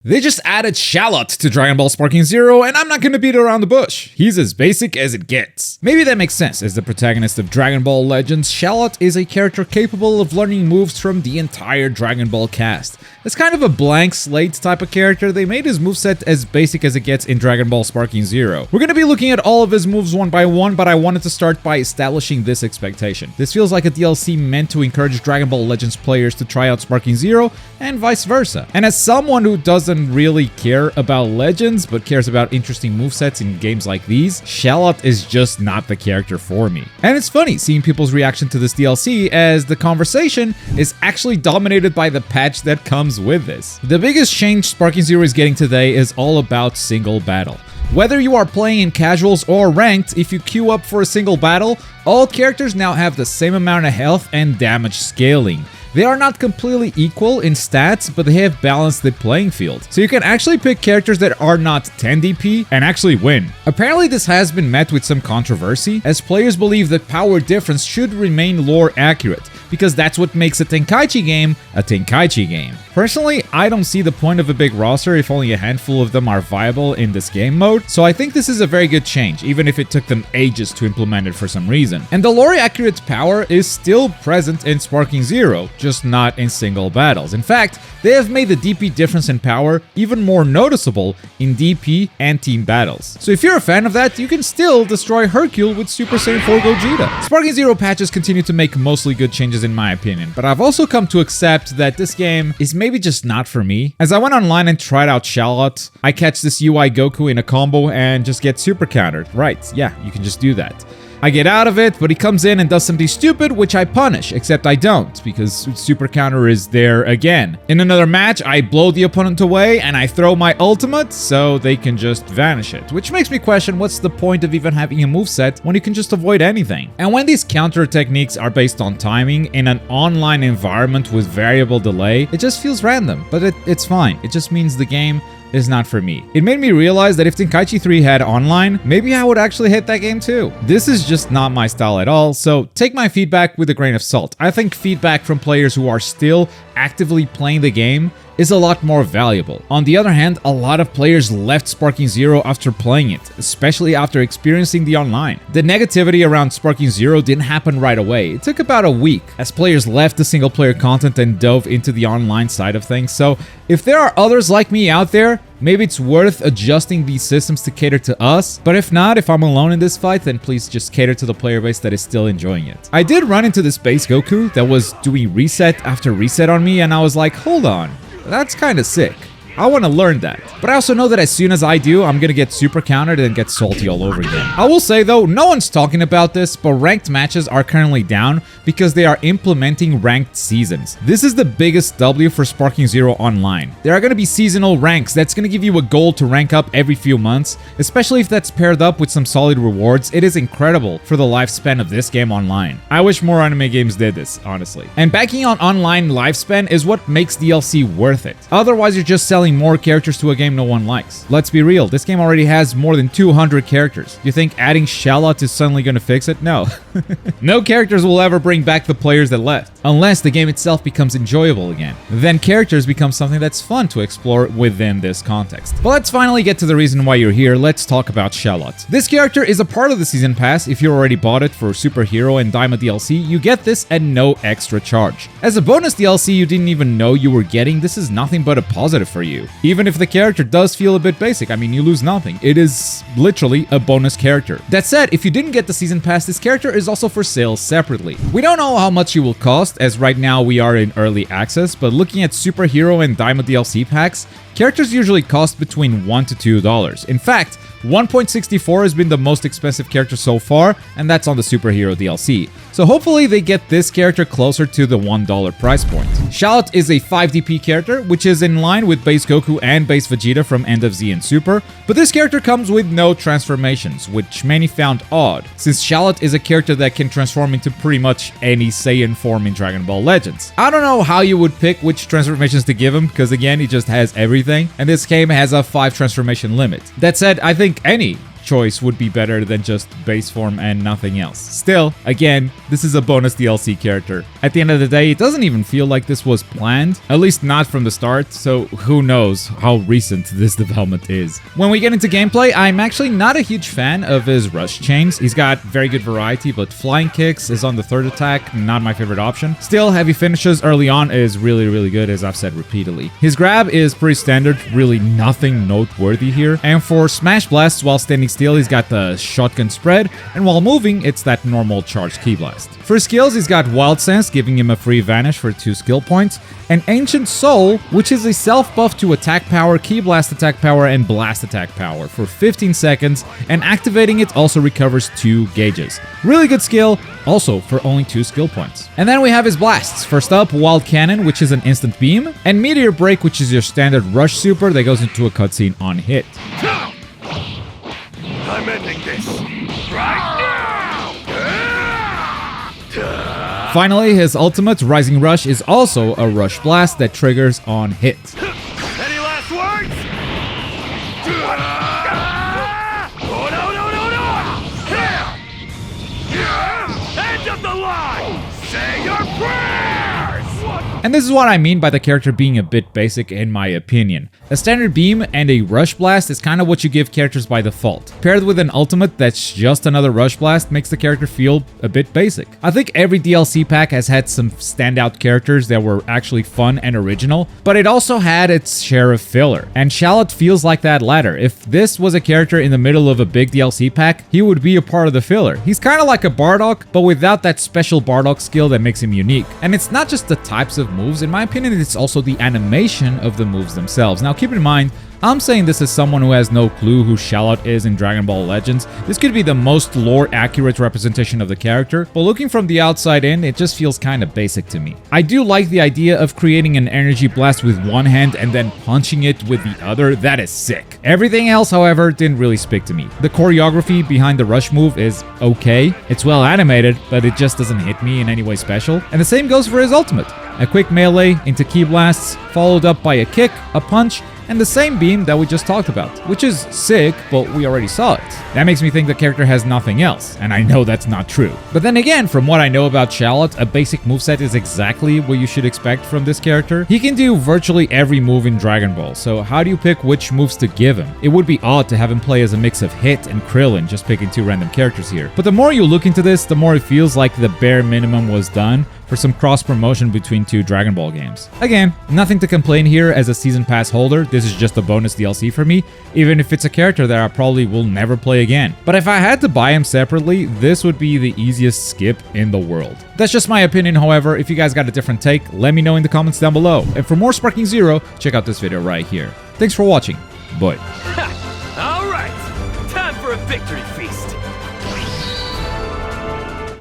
They just added Shallot to Dragon Ball Sparking Zero, and I'm not gonna beat around the bush. He's as basic as it gets. Maybe that makes sense. As the protagonist of Dragon Ball Legends, Shallot is a character capable of learning moves from the entire Dragon Ball cast. It's kind of a blank slate type of character. They made his moveset as basic as it gets in Dragon Ball Sparking Zero. We're gonna be looking at all of his moves one by one, but I wanted to start by establishing this expectation. This feels like a DLC meant to encourage Dragon Ball Legends players to try out Sparking Zero, and vice versa. And as someone who doesn't really care about Legends, but cares about interesting movesets in games like these, Shallot is just not the character for me. And it's funny seeing people's reaction to this DLC, as the conversation is actually dominated by the patch that comes with this. The biggest change Sparking Zero is getting today is all about single battle. Whether you are playing in casuals or ranked, if you queue up for a single battle, all characters now have the same amount of health and damage scaling. They are not completely equal in stats, but they have balanced the playing field. So you can actually pick characters that are not 10 DP and actually win. Apparently this has been met with some controversy, as players believe that power difference should remain lore accurate, because that's what makes a Tenkaichi game a Tenkaichi game. Personally, I don't see the point of a big roster if only a handful of them are viable in this game mode, so I think this is a very good change, even if it took them ages to implement it for some reason. And the lore accurate power is still present in Sparking Zero, just not in single battles. In fact, they have made the DP difference in power even more noticeable in DP and team battles. So if you're a fan of that, you can still destroy Hercule with Super Saiyan 4 Gogeta. Sparking Zero patches continue to make mostly good changes in my opinion, but I've also come to accept that this game is maybe just not for me. As I went online and tried out Shallot, I catch this UI Goku in a combo and just get super countered. Right, yeah, you can just do that. I get out of it, but he comes in and does something stupid, which I punish, except I don't, because super counter is there again. In another match, I blow the opponent away and I throw my ultimate, so they can just vanish it, which makes me question what's the point of even having a moveset when you can just avoid anything. And when these counter techniques are based on timing in an online environment with variable delay, it just feels random, but it's fine. It just means the game is not for me. It made me realize that if Tenkaichi 3 had online, maybe I would actually hit that game too. This is just not my style at all, so take my feedback with a grain of salt. I think feedback from players who are still actively playing the game is a lot more valuable. On the other hand, a lot of players left Sparking Zero after playing it, especially after experiencing the online. The negativity around Sparking Zero didn't happen right away. It took about a week as players left the single player content and dove into the online side of things. So if there are others like me out there, maybe it's worth adjusting these systems to cater to us, but if not, if I'm alone in this fight, then please just cater to the player base that is still enjoying it. I did run into this base Goku that was doing reset after reset on me, and I was like, hold on, that's kind of sick. I want to learn that. But I also know that as soon as I do, I'm gonna get super countered and get salty all over again. I will say though, no one's talking about this, but ranked matches are currently down because they are implementing ranked seasons. This is the biggest W for Sparking Zero Online. There are gonna be seasonal ranks that's gonna give you a goal to rank up every few months, especially if that's paired up with some solid rewards. It is incredible for the lifespan of this game online. I wish more anime games did this, honestly. And banking on online lifespan is what makes DLC worth it. Otherwise, you're just selling more characters to a game no one likes. Let's be real, this game already has more than 200 characters. You think adding Shallot is suddenly gonna fix it? No. No characters will ever bring back the players that left, unless the game itself becomes enjoyable again. Then characters become something that's fun to explore within this context. But let's finally get to the reason why you're here. Let's talk about Shallot. This character is a part of the season pass. If you already bought it for Superhero and Daima DLC, you get this at no extra charge. As a bonus DLC you didn't even know you were getting, this is nothing but a positive for you. Even if the character does feel a bit basic, I mean, you lose nothing. It is literally a bonus character. That said, if you didn't get the season pass, this character is also for sale separately. We don't know how much it will cost, as right now we are in early access, but looking at Superhero and Daima DLC packs, characters usually cost between $1 to $2. In fact, 1.64 has been the most expensive character so far, and that's on the Superhero DLC. So hopefully they get this character closer to the $1 price point. Shallot is a 5 DP character, which is in line with base Goku and base Vegeta from End of Z and Super, but this character comes with no transformations, which many found odd, since Shallot is a character that can transform into pretty much any Saiyan form in Dragon Ball Legends. I don't know how you would pick which transformations to give him, because again, he just has everything, and this game has a 5 transformation limit. That said, I think any choice would be better than just base form and nothing else. Still, again, this is a bonus DLC character. At the end of the day, it doesn't even feel like this was planned, at least not from the start, so who knows how recent this development is. When we get into gameplay, I'm actually not a huge fan of his rush chains. He's got very good variety, but flying kicks is on the third attack, not my favorite option. Still, heavy finishes early on is really good, as I've said repeatedly. His grab is pretty standard, really nothing noteworthy here. And for smash blasts while standing still, he's got the shotgun spread, and while moving, it's that normal charged ki blast. For skills, he's got Wild Sense, giving him a free vanish for 2 skill points, and Ancient Soul, which is a self-buff to attack power, ki blast attack power, and blast attack power for 15 seconds, and activating it also recovers 2 gauges. Really good skill, also for only 2 skill points. And then we have his blasts. First up, Wild Cannon, which is an instant beam, and Meteor Break, which is your standard rush super that goes into a cutscene on hit. I'm ending this right now! Finally, his ultimate, Rising Rush, is also a rush blast that triggers on hit. Any last words? Oh, no! End of the line! Say your prayers! And this is what I mean by the character being a bit basic in my opinion. A standard beam and a rush blast is kind of what you give characters by default. Paired with an ultimate that's just another rush blast makes the character feel a bit basic. I think every DLC pack has had some standout characters that were actually fun and original, but it also had its share of filler. And Shallot feels like that latter. If this was a character in the middle of a big DLC pack, he would be a part of the filler. He's kind of like a Bardock, but without that special Bardock skill that makes him unique. And it's not just the types of moves, in my opinion, it's also the animation of the moves themselves. Now keep in mind, I'm saying this as someone who has no clue who Shallot is in Dragon Ball Legends. This could be the most lore-accurate representation of the character, but looking from the outside in, it just feels kind of basic to me. I do like the idea of creating an energy blast with one hand and then punching it with the other. That is sick. Everything else, however, didn't really speak to me. The choreography behind the rush move is okay. It's well animated, but it just doesn't hit me in any way special. And the same goes for his ultimate. A quick melee into ki blasts, followed up by a kick, a punch, and the same beam that we just talked about, which is sick, but we already saw it. That makes me think the character has nothing else, and I know that's not true. But then again, from what I know about Shallot, a basic moveset is exactly what you should expect from this character. He can do virtually every move in Dragon Ball, so how do you pick which moves to give him? It would be odd to have him play as a mix of Hit and Krillin, just picking 2 random characters here. But the more you look into this, the more it feels like the bare minimum was done for some cross-promotion between 2 Dragon Ball games. Again, nothing to complain here as a Season Pass holder. This is just a bonus DLC for me, even if it's a character that I probably will never play again. But if I had to buy him separately, this would be the easiest skip in the world. That's just my opinion, however. If you guys got a different take, let me know in the comments down below. And for more Sparking Zero, check out this video right here. Thanks for watching. Bye. All right, time for a victory feast.